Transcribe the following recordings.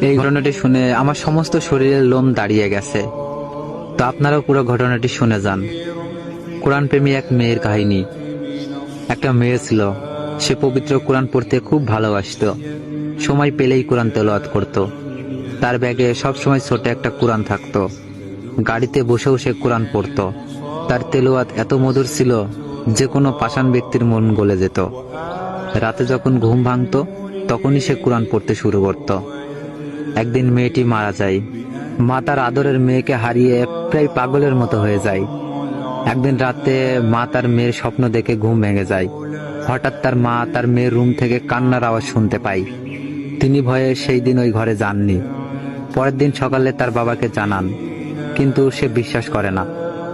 এই ঘটনাটি শুনে আমার সমস্ত শরীরের লোম দাঁড়িয়ে গেছে। তো আপনারাও পুরো ঘটনাটি শুনে যান। কোরআন প্রেমী এক মেয়ের কাহিনী। একটা মেয়ে ছিল, সে পবিত্র কোরআন পড়তে খুব ভালোবাসতো। সময় পেলেই কোরআন তেলাওয়াত করত। তার ব্যাগে সবসময় ছোট একটা কোরআন থাকতো। গাড়িতে বসেও সে কোরআন পড়ত। তার তেলাওয়াত এত মধুর ছিল যে কোনো পাষাণ ব্যক্তির মন গলে যেত। রাতে যখন ঘুম ভাঙতো তখনই সে কোরআন পড়তে শুরু করত। একদিন মেয়েটি মারা যায়। মা তার আদরের মেয়েকে হারিয়ে প্রায় পাগলের মতো হয়ে যায়। একদিন রাতে মা তার মেয়ের স্বপ্ন দেখে ঘুম ভেঙে যায়। হঠাৎ তার মা তার মেয়ের রুম থেকে কান্নার আওয়াজ শুনতে পায়। তিনি ভয়ে সেই দিন ওই ঘরে যাননি। পরের দিন সকালে তার বাবাকে জানান, কিন্তু সে বিশ্বাস করে না।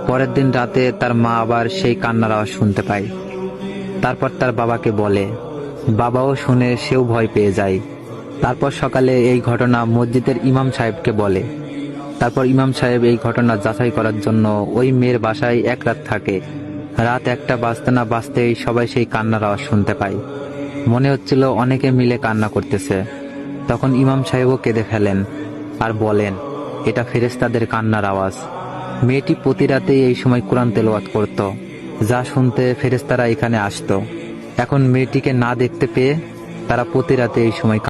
পরের দিন রাতে তার মা আবার সেই কান্নার আওয়াজ শুনতে পায়। তারপর তার বাবাকে বলে, বাবাও শুনে সেও ভয় পেয়ে যায়। তারপর সকালে এই ঘটনা মসজিদের ইমাম সাহেবকে বলে। তারপর ইমাম সাহেব এই ঘটনা যাচাই করার জন্য ওই মেয়ের বাসায় এক রাত থাকে। রাত 1টা বাজতে না বাজতেই সবাই সেই কান্নার আওয়াজ শুনতে পায়। মনে হচ্ছিল অনেকে মিলে কান্না করতেছে। তখন ইমাম সাহেবও কেঁদে ফেলেন আর বলেন, এটা ফেরেশতাদের কান্নার আওয়াজ। মেয়েটি প্রতি রাতেই এই সময় কোরআন তেলাওয়াত করত, যা শুনতে ফেরেশতারা এখানে আসতো। এখন মেয়েটিকে না দেখতে পেয়ে তারা প্রতি রাতে এই সময়